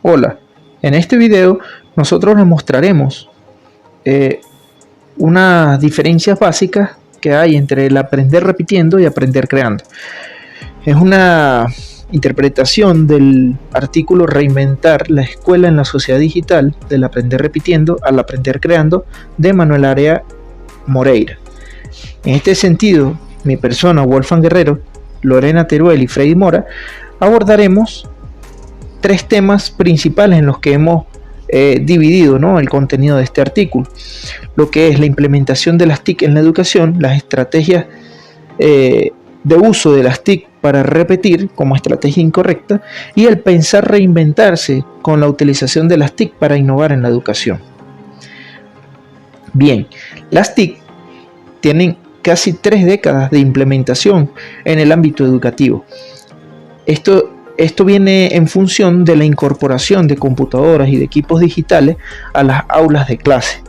Hola, en este video nosotros les mostraremos unas diferencias básicas que hay entre el aprender repitiendo y aprender creando. Es una interpretación del artículo Reinventar la escuela en la sociedad digital, del aprender repitiendo al aprender creando, de Manuel Area Moreira. En este sentido, mi persona, Wolfgang Guerrero, Lorena Teruel y Freddy Mora, abordaremos tres temas principales en los que hemos dividido, ¿no?, el contenido de este artículo: lo que es la implementación de las TIC en la educación, las estrategias de uso de las TIC para repetir como estrategia incorrecta, y el pensar reinventarse con la utilización de las TIC para innovar en la educación. Bien, las TIC tienen casi 3 décadas de implementación en el ámbito educativo. Esto viene en función de la incorporación de computadoras y de equipos digitales a las aulas de clase.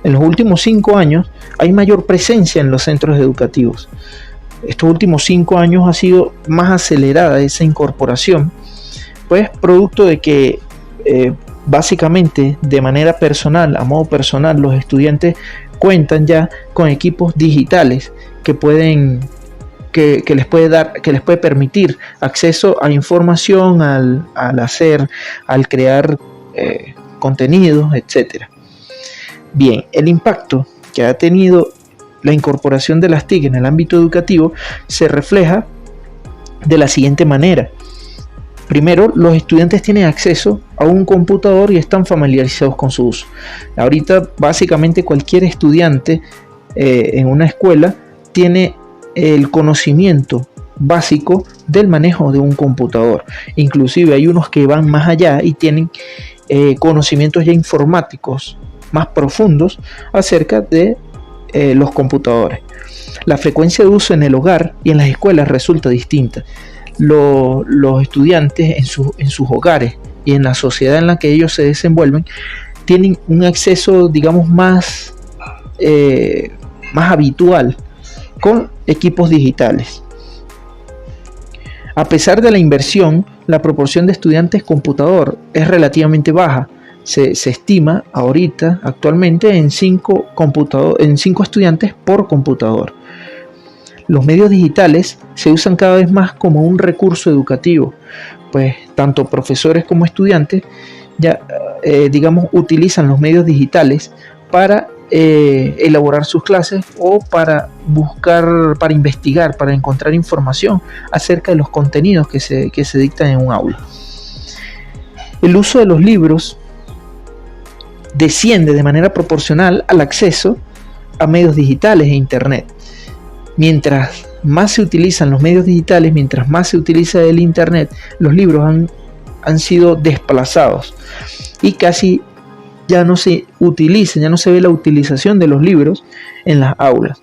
En los últimos 5 años hay mayor presencia en los centros educativos. Estos últimos 5 años ha sido más acelerada esa incorporación, pues producto de que básicamente de manera personal, a modo personal, los estudiantes cuentan ya con equipos digitales que les puede permitir acceso a información, al crear contenidos, etc. Bien, el impacto que ha tenido la incorporación de las TIC en el ámbito educativo se refleja de la siguiente manera. Primero, los estudiantes tienen acceso a un computador y están familiarizados con su uso. Ahorita, básicamente, cualquier estudiante en una escuela tiene el conocimiento básico del manejo de un computador. Inclusive hay unos que van más allá y tienen conocimientos ya informáticos más profundos acerca de los computadores. La frecuencia de uso en el hogar y en las escuelas resulta distinta. Los estudiantes en sus hogares y en la sociedad en la que ellos se desenvuelven tienen un acceso, digamos, más habitual con equipos digitales. A pesar de la inversión, la proporción de estudiantes computador es relativamente baja. Se estima actualmente en 5 estudiantes por computador. Los medios digitales se usan cada vez más como un recurso educativo, pues tanto profesores como estudiantes ya utilizan los medios digitales para elaborar sus clases o para investigar, para encontrar información acerca de los contenidos que se dictan en un aula. El uso de los libros desciende de manera proporcional al acceso a medios digitales e internet. Mientras más se utilizan los medios digitales, mientras más se utiliza el internet, los libros han sido desplazados y casi ya no se ve la utilización de los libros en las aulas.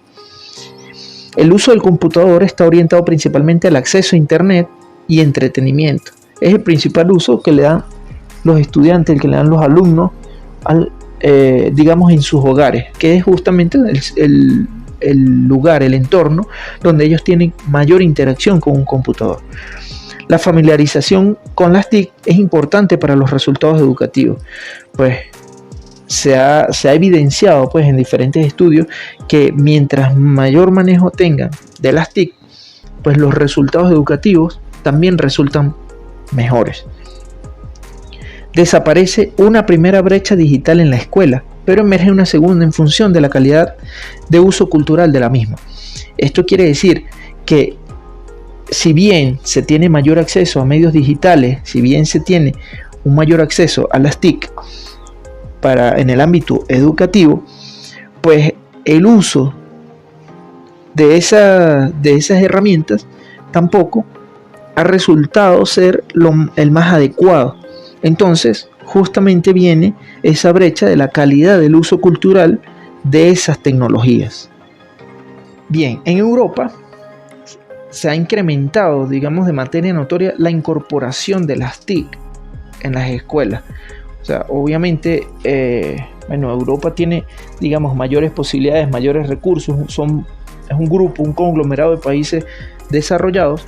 El uso del computador está orientado principalmente al acceso a internet y entretenimiento. Es el principal uso que le dan los estudiantes, el que le dan los alumnos en sus hogares, que es justamente el lugar, el entorno donde ellos tienen mayor interacción con un computador. La familiarización con las TIC es importante para los resultados educativos, pues se ha evidenciado en diferentes estudios que mientras mayor manejo tengan de las TIC, pues los resultados educativos también resultan mejores. Desaparece una primera brecha digital en la escuela, pero emerge una segunda en función de la calidad de uso cultural de la misma. Esto quiere decir que si bien se tiene mayor acceso a medios digitales, si bien se tiene un mayor acceso a las TIC en el ámbito educativo, pues el uso de esas herramientas tampoco ha resultado ser el más adecuado. Entonces, justamente viene esa brecha de la calidad del uso cultural de esas tecnologías. Bien, en Europa se ha incrementado, de manera notoria, la incorporación de las TIC en las escuelas. O sea, obviamente, Europa tiene, mayores posibilidades, mayores recursos. Es un conglomerado de países desarrollados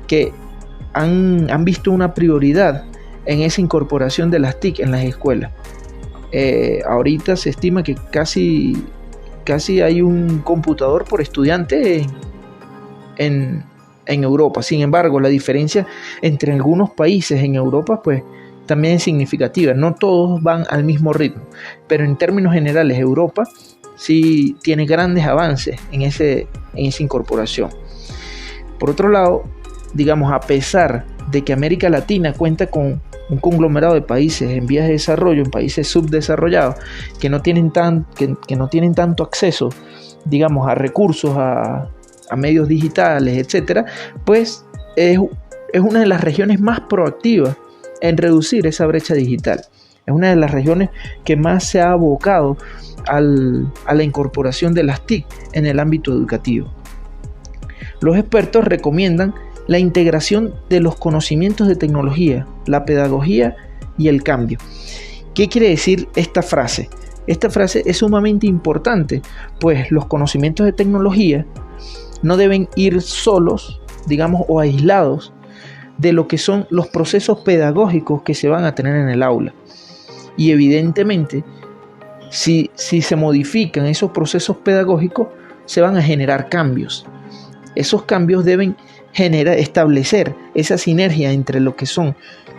que han visto una prioridad en esa incorporación de las TIC en las escuelas. Ahorita se estima que casi hay un computador por estudiante en Europa. Sin embargo, la diferencia entre algunos países en Europa pues también es significativa. No todos van al mismo ritmo, pero en términos generales Europa sí tiene grandes avances en esa incorporación. Por otro lado, digamos, a pesar de que América Latina cuenta con un conglomerado de países en vías de desarrollo, en países subdesarrollados, que no tienen tanto acceso, digamos, a recursos, a medios digitales, etcétera, pues es una de las regiones más proactivas en reducir esa brecha digital. Es una de las regiones que más se ha abocado a la incorporación de las TIC en el ámbito educativo. Los expertos recomiendan la integración de los conocimientos de tecnología, la pedagogía y el cambio. ¿Qué quiere decir esta frase? Esta frase es sumamente importante, pues los conocimientos de tecnología no deben ir solos, digamos, o aislados de lo que son los procesos pedagógicos que se van a tener en el aula. Y evidentemente, si se modifican esos procesos pedagógicos, se van a generar cambios. Esos cambios deben establecer esa sinergia entre lo que son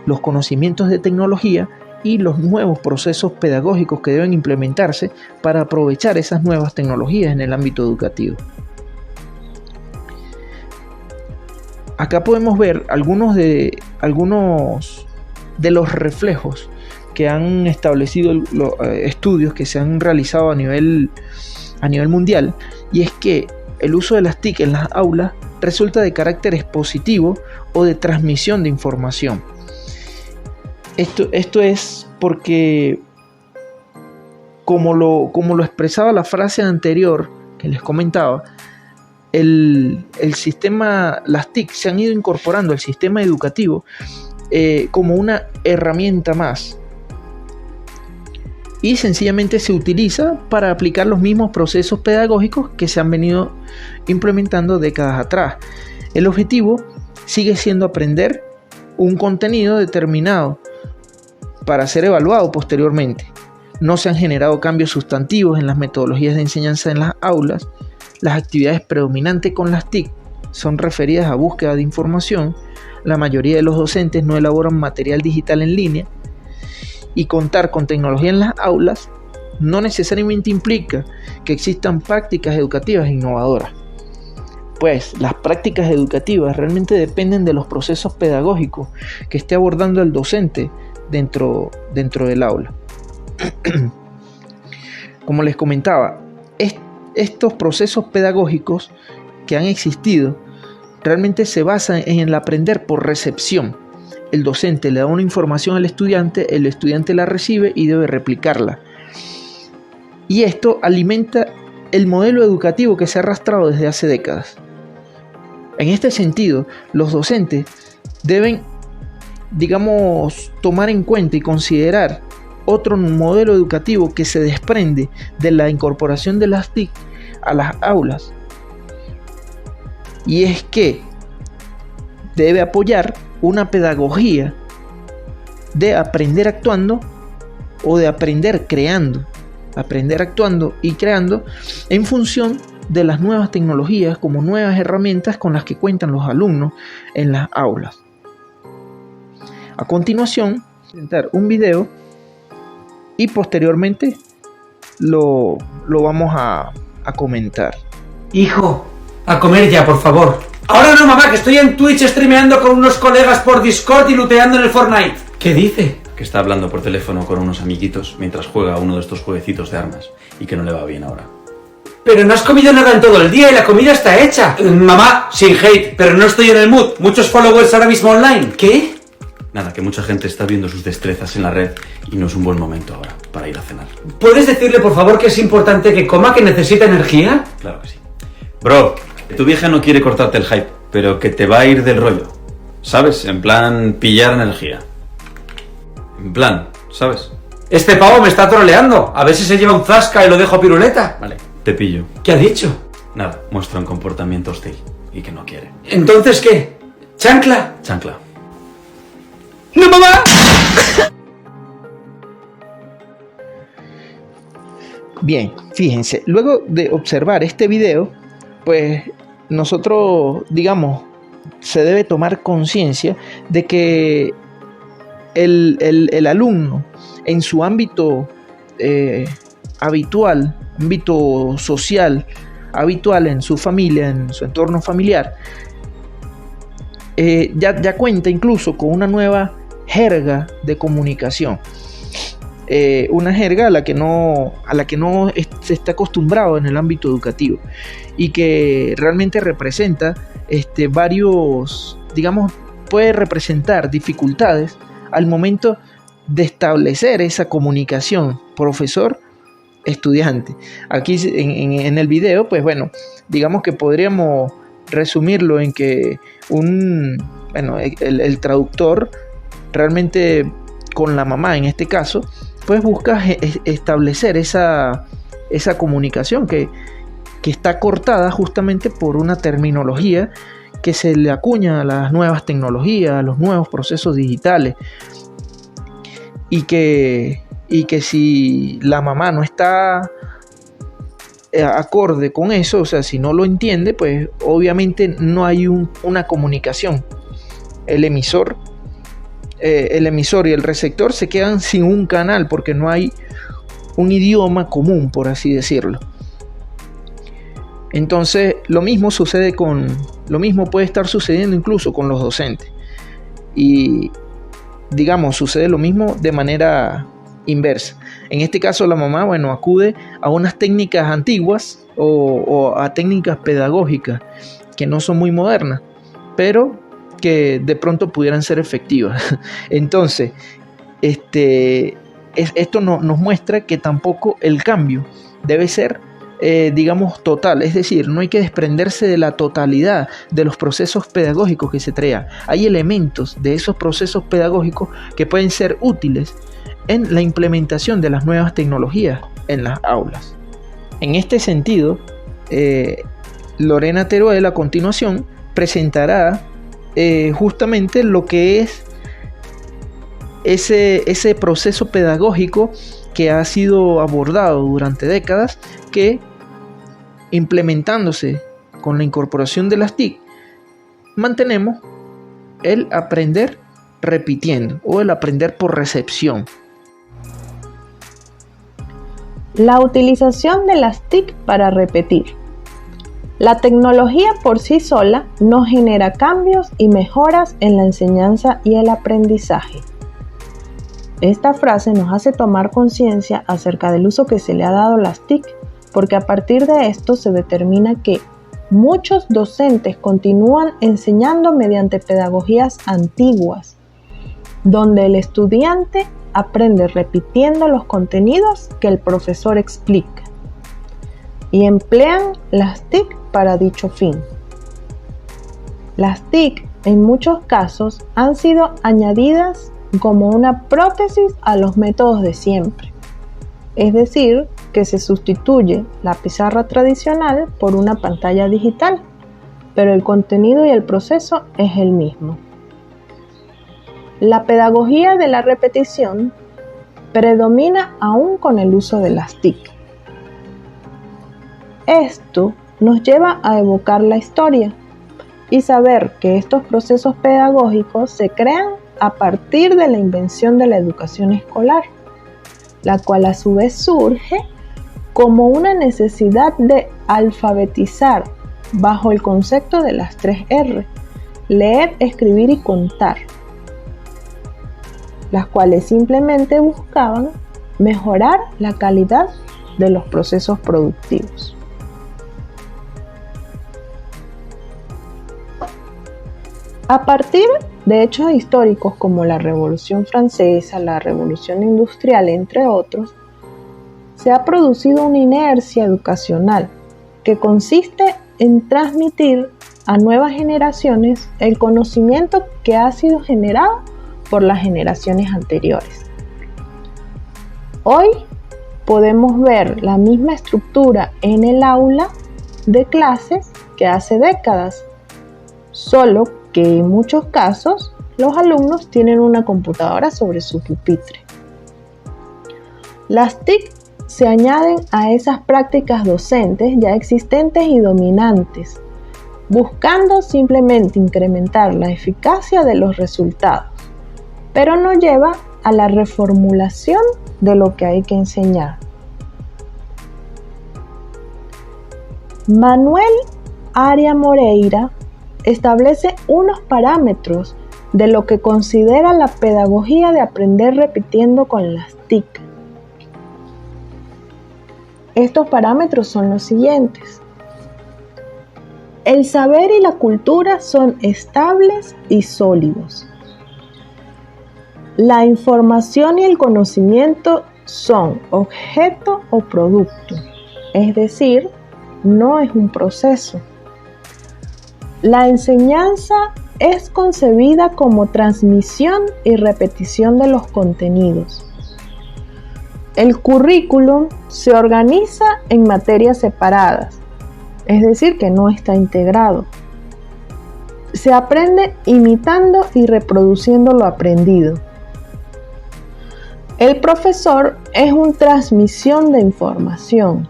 los conocimientos de tecnología y los nuevos procesos pedagógicos que deben implementarse para aprovechar esas nuevas tecnologías en el ámbito educativo. Acá podemos ver algunos de los reflejos que han establecido los estudios que se han realizado a nivel mundial, y es que el uso de las TIC en las aulas resulta de carácter expositivo o de transmisión de información. Esto es porque, como lo expresaba la frase anterior que les comentaba, el sistema, las TIC se han ido incorporando al sistema educativo como una herramienta más, y sencillamente se utiliza para aplicar los mismos procesos pedagógicos que se han venido implementando décadas atrás. El objetivo sigue siendo aprender un contenido determinado para ser evaluado posteriormente. No se han generado cambios sustantivos en las metodologías de enseñanza en las aulas. Las actividades predominantes con las TIC son referidas a búsqueda de información. La mayoría de los docentes no elaboran material digital en línea, y contar con tecnología en las aulas no necesariamente implica que existan prácticas educativas innovadoras, pues las prácticas educativas realmente dependen de los procesos pedagógicos que esté abordando el docente dentro del aula. Como les comentaba, estos procesos pedagógicos que han existido realmente se basan en el aprender por recepción. El docente le da una información al estudiante, el estudiante la recibe y debe replicarla. Y esto alimenta el modelo educativo que se ha arrastrado desde hace décadas. En este sentido, los docentes deben, digamos, tomar en cuenta y considerar otro modelo educativo que se desprende de la incorporación de las TIC a las aulas. Y es que debe apoyar una pedagogía de aprender actuando o de aprender creando. Aprender actuando y creando en función de las nuevas tecnologías como nuevas herramientas con las que cuentan los alumnos en las aulas. A continuación, presentar un video y posteriormente lo vamos a comentar. Hijo, a comer ya, por favor. Ahora no, mamá, que estoy en Twitch streameando con unos colegas por Discord y looteando en el Fortnite. ¿Qué dice? Que está hablando por teléfono con unos amiguitos mientras juega uno de estos jueguecitos de armas y que no le va bien ahora. Pero no has comido nada en todo el día y la comida está hecha. Mamá, sin hate, pero no estoy en el mood. Muchos followers ahora mismo online. ¿Qué? Nada, que mucha gente está viendo sus destrezas en la red y no es un buen momento ahora para ir a cenar. ¿Puedes decirle, por favor, que es importante que coma, que necesita energía? Claro que sí. Bro, tu vieja no quiere cortarte el hype, pero que te va a ir del rollo. ¿Sabes? En plan, pillar energía. En plan, ¿sabes? Este pavo me está troleando. A ver si se lleva un zasca y lo dejo piruleta. Vale, te pillo. ¿Qué ha dicho? Nada, muestra un comportamiento hostil y que no quiere. ¿Entonces qué? ¿Chancla? Chancla. ¡No, mamá! Bien, fíjense, luego de observar este video, pues nosotros, digamos, se debe tomar conciencia de que el alumno en su ámbito habitual, ámbito social, habitual en su familia, en su entorno familiar, ya cuenta incluso con una nueva jerga de comunicación. Una jerga a la que no se está acostumbrado en el ámbito educativo y que realmente representa varios, digamos, puede representar dificultades al momento de establecer esa comunicación profesor-estudiante. Aquí en el video, pues bueno, digamos que podríamos resumirlo en que el traductor realmente con la mamá en este caso, pues busca establecer esa comunicación que está cortada justamente por una terminología que se le acuña a las nuevas tecnologías, a los nuevos procesos digitales, y que si la mamá no está acorde con eso, o sea, si no lo entiende, pues obviamente no hay una comunicación. El emisor y el receptor se quedan sin un canal porque no hay un idioma común, por así decirlo. Entonces, lo mismo puede estar sucediendo incluso con los docentes. Y digamos, sucede lo mismo de manera inversa. En este caso, la mamá, acude a unas técnicas antiguas o a técnicas pedagógicas que no son muy modernas, pero que de pronto pudieran ser efectivas. Entonces, esto nos muestra que tampoco el cambio debe ser, digamos, total. Es decir, no hay que desprenderse de la totalidad de los procesos pedagógicos que se traen. Hay elementos de esos procesos pedagógicos que pueden ser útiles en la implementación de las nuevas tecnologías en las aulas. En este sentido, Lorena Teruel a continuación presentará justamente lo que es ese proceso pedagógico que ha sido abordado durante décadas, que implementándose con la incorporación de las TIC, mantenemos el aprender repitiendo o el aprender por recepción. La utilización de las TIC para repetir. La tecnología por sí sola no genera cambios y mejoras en la enseñanza y el aprendizaje. Esta frase nos hace tomar conciencia acerca del uso que se le ha dado a las TIC, porque a partir de esto se determina que muchos docentes continúan enseñando mediante pedagogías antiguas, donde el estudiante aprende repitiendo los contenidos que el profesor explica, y emplean las TIC para dicho fin. Las TIC en muchos casos han sido añadidas como una prótesis a los métodos de siempre, es decir, que se sustituye la pizarra tradicional por una pantalla digital, pero el contenido y el proceso es el mismo. La pedagogía de la repetición predomina aún con el uso de las TIC. Esto nos lleva a evocar la historia y saber que estos procesos pedagógicos se crean a partir de la invención de la educación escolar, la cual a su vez surge como una necesidad de alfabetizar bajo el concepto de las 3 R, leer, escribir y contar, las cuales simplemente buscaban mejorar la calidad de los procesos productivos. A partir de hechos históricos como la Revolución Francesa, la Revolución Industrial, entre otros, se ha producido una inercia educacional que consiste en transmitir a nuevas generaciones el conocimiento que ha sido generado por las generaciones anteriores. Hoy podemos ver la misma estructura en el aula de clases que hace décadas, solo que en muchos casos los alumnos tienen una computadora sobre su pupitre. Las TIC se añaden a esas prácticas docentes ya existentes y dominantes, buscando simplemente incrementar la eficacia de los resultados, pero no lleva a la reformulación de lo que hay que enseñar. Manuel Aria Moreira establece unos parámetros de lo que considera la pedagogía de aprender repitiendo con las TIC. Estos parámetros son los siguientes. El saber y la cultura son estables y sólidos. La información y el conocimiento son objeto o producto, es decir, no es un proceso. La enseñanza es concebida como transmisión y repetición de los contenidos. El currículum se organiza en materias separadas, es decir, que no está integrado. Se aprende imitando y reproduciendo lo aprendido. El profesor es una transmisión de información.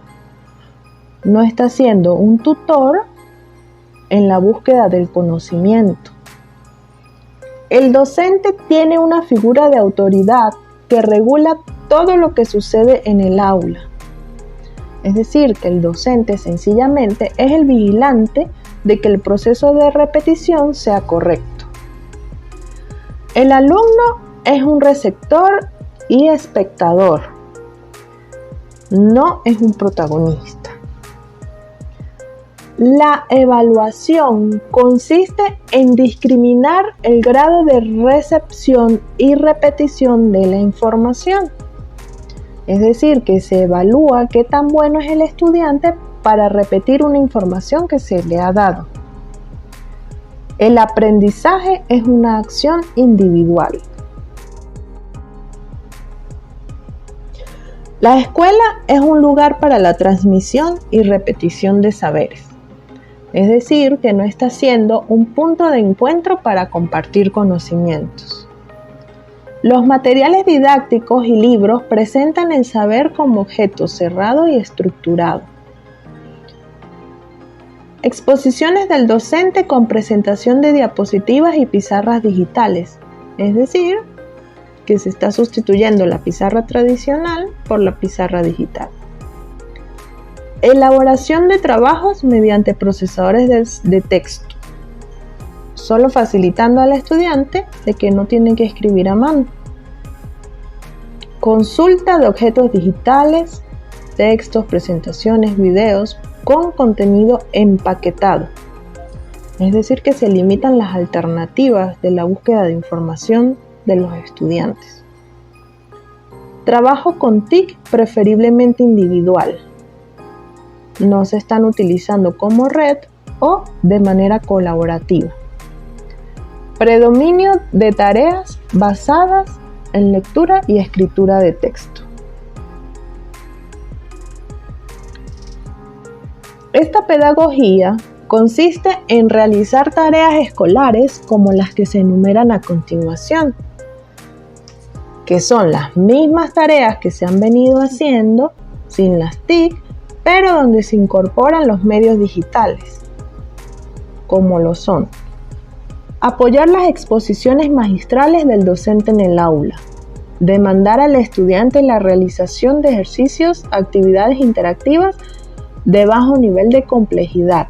No está siendo un tutor en la búsqueda del conocimiento. El docente tiene una figura de autoridad que regula todo lo que sucede en el aula. Es decir, que el docente sencillamente es el vigilante de que el proceso de repetición sea correcto. El alumno es un receptor y espectador, no es un protagonista. La evaluación consiste en discriminar el grado de recepción y repetición de la información. Es decir, que se evalúa qué tan bueno es el estudiante para repetir una información que se le ha dado. El aprendizaje es una acción individual. La escuela es un lugar para la transmisión y repetición de saberes. Es decir, que no está siendo un punto de encuentro para compartir conocimientos. Los materiales didácticos y libros presentan el saber como objeto cerrado y estructurado. Exposiciones del docente con presentación de diapositivas y pizarras digitales, es decir, que se está sustituyendo la pizarra tradicional por la pizarra digital. Elaboración de trabajos mediante procesadores de texto, solo facilitando al estudiante de que no tiene que escribir a mano. Consulta de objetos digitales, textos, presentaciones, videos con contenido empaquetado. Es decir, que se limitan las alternativas de la búsqueda de información de los estudiantes. Trabajo con TIC preferiblemente individual. No se están utilizando como red o de manera colaborativa. Predominio de tareas basadas en lectura y escritura de texto. Esta pedagogía consiste en realizar tareas escolares como las que se enumeran a continuación, que son las mismas tareas que se han venido haciendo sin las TIC, pero donde se incorporan los medios digitales, como lo son: apoyar las exposiciones magistrales del docente en el aula, demandar al estudiante la realización de ejercicios, actividades interactivas de bajo nivel de complejidad,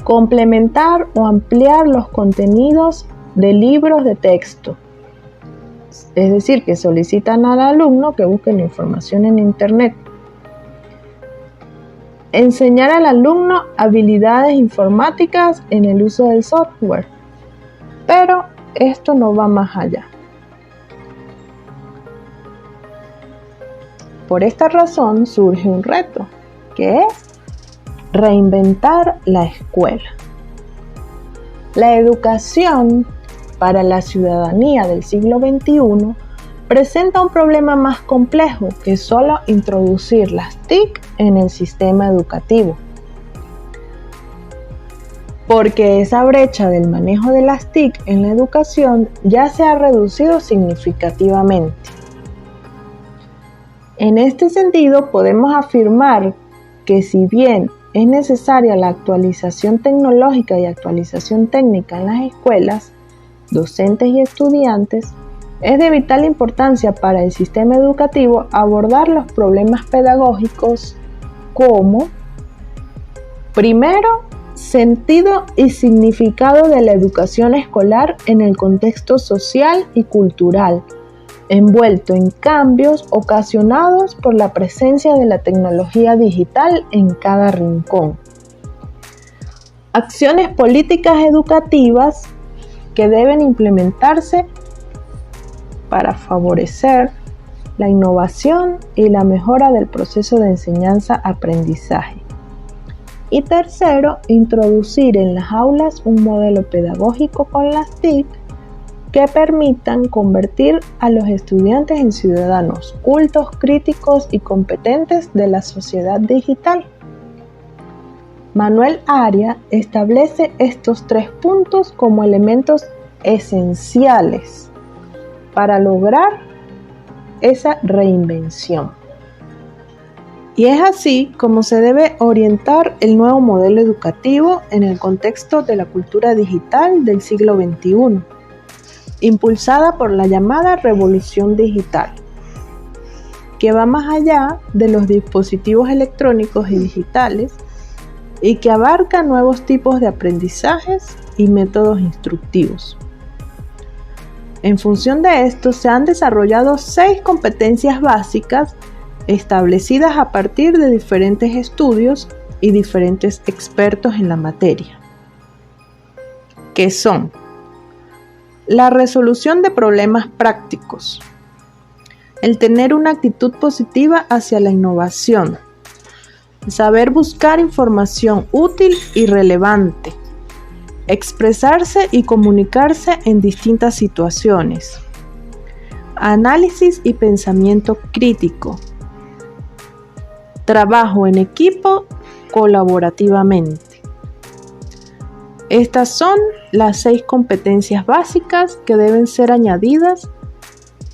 complementar o ampliar los contenidos de libros de texto, es decir, que solicitan al alumno que busque la información en internet. Enseñar al alumno habilidades informáticas en el uso del software, pero esto no va más allá. Por esta razón surge un reto, que es reinventar la escuela. La educación para la ciudadanía del siglo XXI presenta un problema más complejo que solo introducir las TIC en el sistema educativo. Porque esa brecha del manejo de las TIC en la educación ya se ha reducido significativamente. En este sentido, podemos afirmar que si bien es necesaria la actualización tecnológica y actualización técnica en las escuelas, docentes y estudiantes, es de vital importancia para el sistema educativo abordar los problemas pedagógicos como, primero, sentido y significado de la educación escolar en el contexto social y cultural, envuelto en cambios ocasionados por la presencia de la tecnología digital en cada rincón. Acciones políticas educativas que deben implementarse para favorecer la innovación y la mejora del proceso de enseñanza-aprendizaje. Y tercero, introducir en las aulas un modelo pedagógico con las TIC que permitan convertir a los estudiantes en ciudadanos cultos, críticos y competentes de la sociedad digital. Manuel Aria establece estos 3 puntos como elementos esenciales para lograr esa reinvención. Y es así como se debe orientar el nuevo modelo educativo en el contexto de la cultura digital del siglo XXI, impulsada por la llamada revolución digital, que va más allá de los dispositivos electrónicos y digitales y que abarca nuevos tipos de aprendizajes y métodos instructivos. En función de esto, se han desarrollado 6 competencias básicas establecidas a partir de diferentes estudios y diferentes expertos en la materia, que son la resolución de problemas prácticos, el tener una actitud positiva hacia la innovación, saber buscar información útil y relevante, expresarse y comunicarse en distintas situaciones, análisis y pensamiento crítico, trabajo en equipo colaborativamente. Estas son las 6 competencias básicas que deben ser añadidas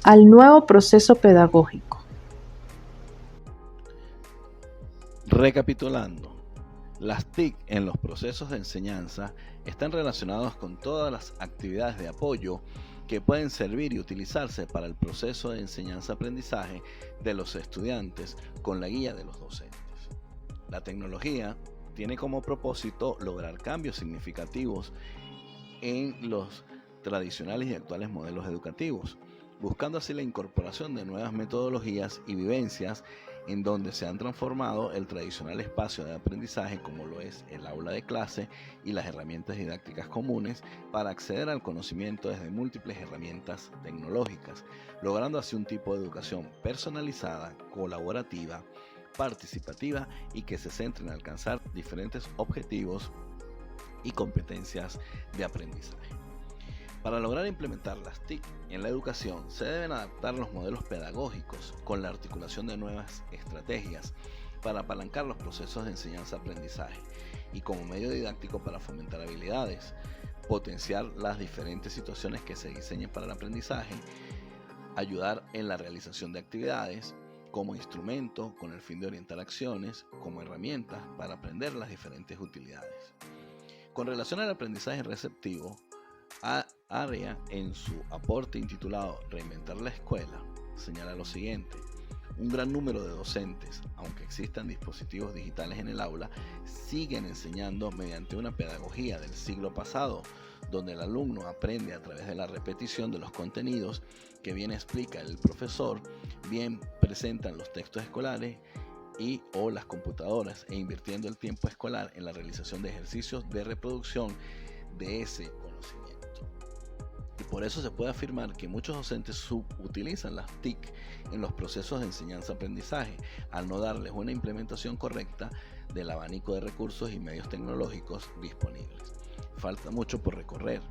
al nuevo proceso pedagógico. Recapitulando, las TIC en los procesos de enseñanza están relacionados con todas las actividades de apoyo que pueden servir y utilizarse para el proceso de enseñanza-aprendizaje de los estudiantes con la guía de los docentes. La tecnología tiene como propósito lograr cambios significativos en los tradicionales y actuales modelos educativos, buscando así la incorporación de nuevas metodologías y vivencias en donde se han transformado el tradicional espacio de aprendizaje como lo es el aula de clase y las herramientas didácticas comunes para acceder al conocimiento desde múltiples herramientas tecnológicas, logrando así un tipo de educación personalizada, colaborativa, participativa y que se centre en alcanzar diferentes objetivos y competencias de aprendizaje. Para lograr implementar las TIC en la educación, se deben adaptar los modelos pedagógicos con la articulación de nuevas estrategias para apalancar los procesos de enseñanza-aprendizaje y como medio didáctico para fomentar habilidades, potenciar las diferentes situaciones que se diseñen para el aprendizaje, ayudar en la realización de actividades como instrumento con el fin de orientar acciones, como herramientas para aprender las diferentes utilidades. Con relación al aprendizaje receptivo, Aria, en su aporte intitulado Reinventar la escuela, señala lo siguiente: un gran número de docentes, aunque existan dispositivos digitales en el aula, siguen enseñando mediante una pedagogía del siglo pasado, donde el alumno aprende a través de la repetición de los contenidos que bien explica el profesor, bien presentan los textos escolares y o las computadoras, e invirtiendo el tiempo escolar en la realización de ejercicios de reproducción de ese conocimiento. Y por eso se puede afirmar que muchos docentes subutilizan las TIC en los procesos de enseñanza-aprendizaje, al no darles una implementación correcta del abanico de recursos y medios tecnológicos disponibles. Falta mucho por recorrer,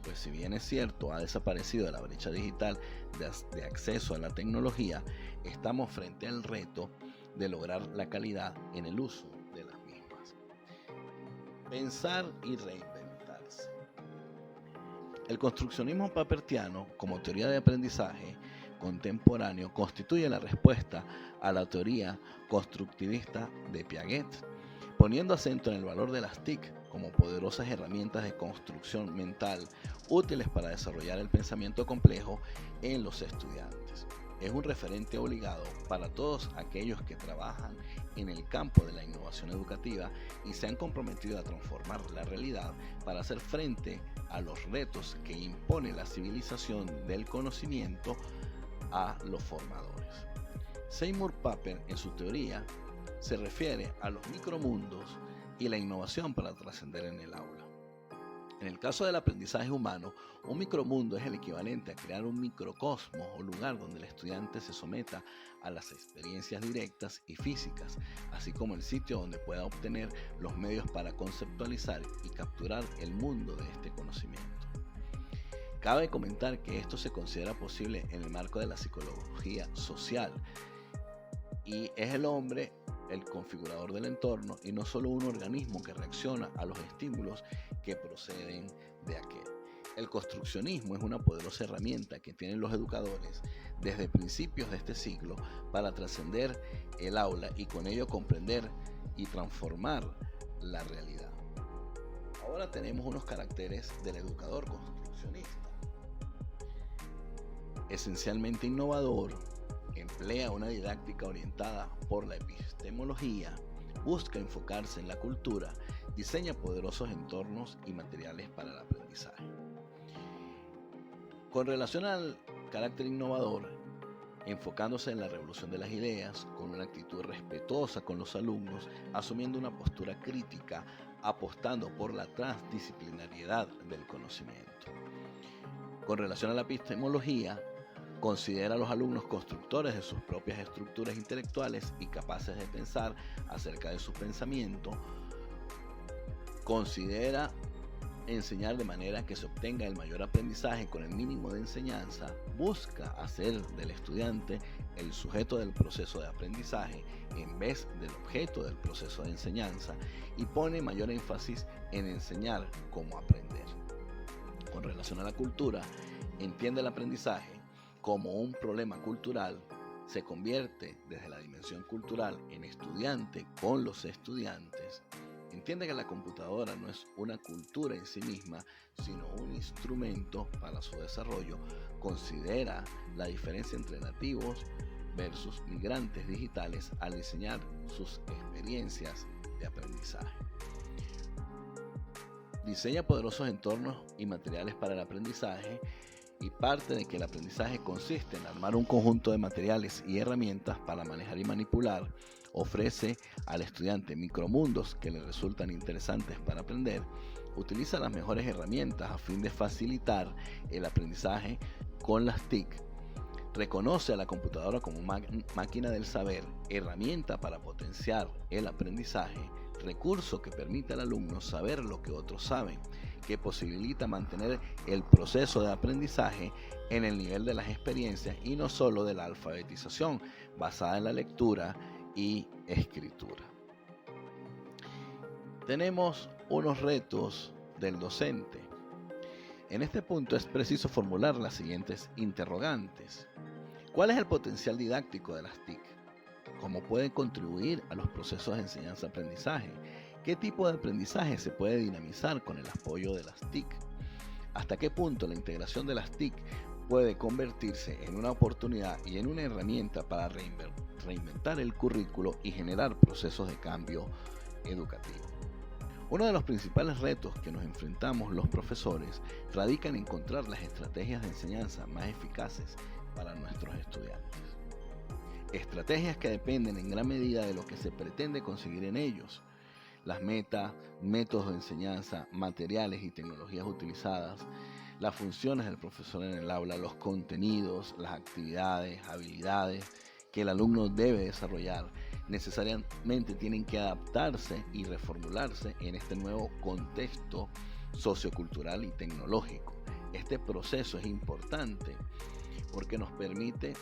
pues si bien es cierto, ha desaparecido la brecha digital de acceso a la tecnología, estamos frente al reto de lograr la calidad en el uso de las mismas. Pensar y reinventarse. El construccionismo papertiano, como teoría de aprendizaje, contemporáneo constituye la respuesta a la teoría constructivista de Piaget, poniendo acento en el valor de las TIC como poderosas herramientas de construcción mental útiles para desarrollar el pensamiento complejo en los estudiantes. Es un referente obligado para todos aquellos que trabajan en el campo de la innovación educativa y se han comprometido a transformar la realidad para hacer frente a los retos que impone la civilización del conocimiento a los formadores. Seymour Papert, en su teoría, se refiere a los micromundos y la innovación para trascender en el aula. En el caso del aprendizaje humano, un micromundo es el equivalente a crear un microcosmos o lugar donde el estudiante se someta a las experiencias directas y físicas, así como el sitio donde pueda obtener los medios para conceptualizar y capturar el mundo de este conocimiento. Cabe comentar que esto se considera posible en el marco de la psicología social y es el hombre el configurador del entorno y no solo un organismo que reacciona a los estímulos que proceden de aquel. El construccionismo es una poderosa herramienta que tienen los educadores desde principios de este siglo para trascender el aula y con ello comprender y transformar la realidad. Ahora tenemos unos caracteres del educador construccionista. Esencialmente innovador, emplea una didáctica orientada por la epistemología, busca enfocarse en la cultura, diseña poderosos entornos y materiales para el aprendizaje. Con relación al carácter innovador, enfocándose en la revolución de las ideas, con una actitud respetuosa con los alumnos, asumiendo una postura crítica, apostando por la transdisciplinariedad del conocimiento. Con relación a la epistemología, considera a los alumnos constructores de sus propias estructuras intelectuales y capaces de pensar acerca de su pensamiento. Considera enseñar de manera que se obtenga el mayor aprendizaje con el mínimo de enseñanza. Busca hacer del estudiante el sujeto del proceso de aprendizaje en vez del objeto del proceso de enseñanza y pone mayor énfasis en enseñar cómo aprender. Con relación a la cultura, entiende el aprendizaje como un problema cultural, se convierte desde la dimensión cultural en estudiante con los estudiantes, entiende que la computadora no es una cultura en sí misma, sino un instrumento para su desarrollo, considera la diferencia entre nativos versus migrantes digitales al diseñar sus experiencias de aprendizaje. Diseña poderosos entornos y materiales para el aprendizaje y parte de que el aprendizaje consiste en armar un conjunto de materiales y herramientas para manejar y manipular, ofrece al estudiante micromundos que le resultan interesantes para aprender, utiliza las mejores herramientas a fin de facilitar el aprendizaje con las TIC, reconoce a la computadora como máquina del saber, herramienta para potenciar el aprendizaje, recurso que permite al alumno saber lo que otros saben, que posibilita mantener el proceso de aprendizaje en el nivel de las experiencias y no solo de la alfabetización basada en la lectura y escritura. Tenemos unos retos del docente. En este punto es preciso formular las siguientes interrogantes. ¿Cuál es el potencial didáctico de las TIC? ¿Cómo pueden contribuir a los procesos de enseñanza-aprendizaje? ¿Qué tipo de aprendizaje se puede dinamizar con el apoyo de las TIC? ¿Hasta qué punto la integración de las TIC puede convertirse en una oportunidad y en una herramienta para reinventar el currículo y generar procesos de cambio educativo? Uno de los principales retos que nos enfrentamos los profesores radica en encontrar las estrategias de enseñanza más eficaces para nuestros estudiantes. Estrategias que dependen en gran medida de lo que se pretende conseguir en ellos. Las metas, métodos de enseñanza, materiales y tecnologías utilizadas, las funciones del profesor en el aula, los contenidos, las actividades, habilidades que el alumno debe desarrollar, necesariamente tienen que adaptarse y reformularse en este nuevo contexto sociocultural y tecnológico. Este proceso es importante porque nos permite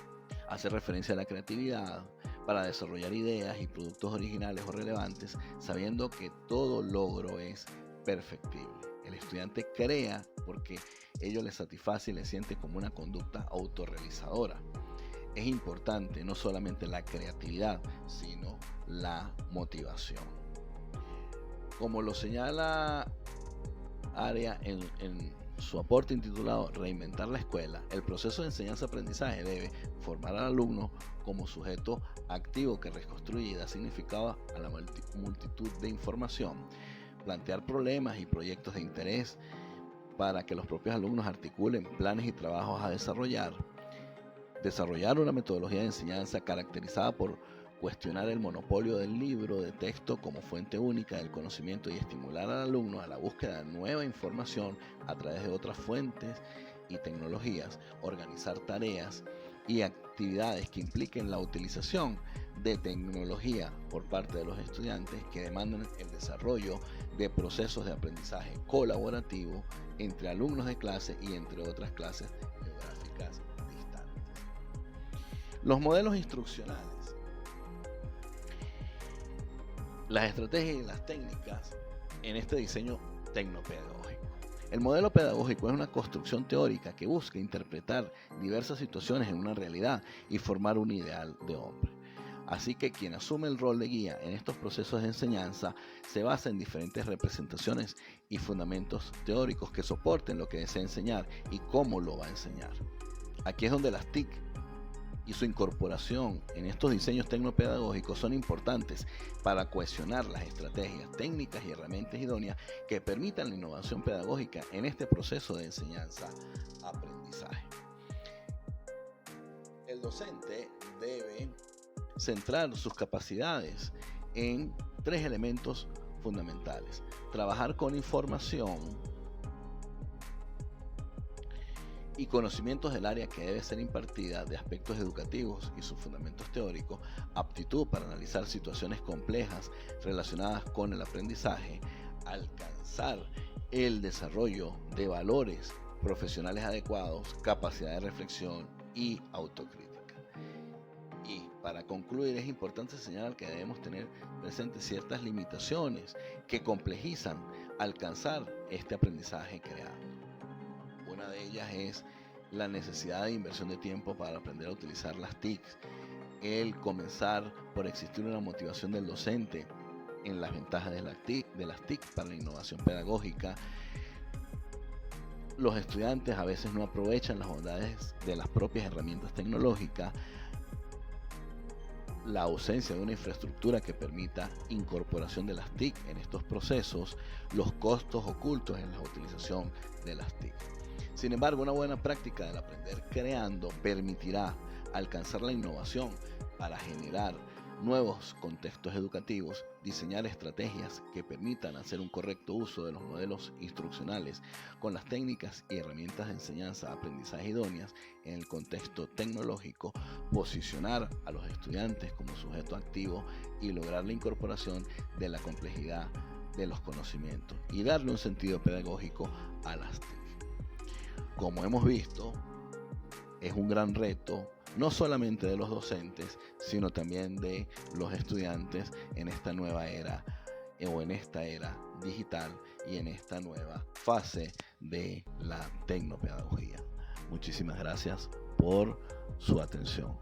hacer referencia a la creatividad para desarrollar ideas y productos originales o relevantes, sabiendo que todo logro es perfectible. El estudiante crea porque ello le satisface y le siente como una conducta autorrealizadora. es importante no solamente la creatividad, sino la motivación. Como lo señala Aria en su aporte intitulado Reinventar la escuela, el proceso de enseñanza-aprendizaje debe formar al alumno como sujeto activo que reconstruye y da significado a la multitud de información, plantear problemas y proyectos de interés para que los propios alumnos articulen planes y trabajos a desarrollar una metodología de enseñanza caracterizada por cuestionar el monopolio del libro de texto como fuente única del conocimiento y estimular al alumno a la búsqueda de nueva información a través de otras fuentes y tecnologías, organizar tareas y actividades que impliquen la utilización de tecnología por parte de los estudiantes que demanden el desarrollo de procesos de aprendizaje colaborativo entre alumnos de clase y entre otras clases geográficas distantes. Los modelos instruccionales, las estrategias y las técnicas en este diseño tecnopedagógico. El modelo pedagógico es una construcción teórica que busca interpretar diversas situaciones en una realidad y formar un ideal de hombre. Así que quien asume el rol de guía en estos procesos de enseñanza se basa en diferentes representaciones y fundamentos teóricos que soporten lo que desea enseñar y cómo lo va a enseñar. Aquí es donde las TIC y su incorporación en estos diseños tecnopedagógicos son importantes para cohesionar las estrategias, técnicas y herramientas idóneas que permitan la innovación pedagógica en este proceso de enseñanza-aprendizaje. El docente debe centrar sus capacidades en 3 elementos fundamentales: trabajar con información y conocimientos del área que debe ser impartida de aspectos educativos y sus fundamentos teóricos, aptitud para analizar situaciones complejas relacionadas con el aprendizaje, alcanzar el desarrollo de valores profesionales adecuados, capacidad de reflexión y autocrítica. Y para concluir, es importante señalar que debemos tener presentes ciertas limitaciones que complejizan alcanzar este aprendizaje creado. Una de ellas es la necesidad de inversión de tiempo para aprender a utilizar las TICs, el comenzar por existir una motivación del docente en las ventajas de las TIC para la innovación pedagógica. Los estudiantes a veces no aprovechan las bondades de las propias herramientas tecnológicas, la ausencia de una infraestructura que permita incorporación de las TIC en estos procesos, los costos ocultos en la utilización de las TIC. Sin embargo, una buena práctica del aprender creando permitirá alcanzar la innovación para generar nuevos contextos educativos, diseñar estrategias que permitan hacer un correcto uso de los modelos instruccionales con las técnicas y herramientas de enseñanza-aprendizaje idóneas en el contexto tecnológico, posicionar a los estudiantes como sujeto activo y lograr la incorporación de la complejidad de los conocimientos y darle un sentido pedagógico a las TIC. Como hemos visto, es un gran reto no solamente de los docentes, sino también de los estudiantes en esta nueva era o en esta era digital y en esta nueva fase de la tecnopedagogía. Muchísimas gracias por su atención.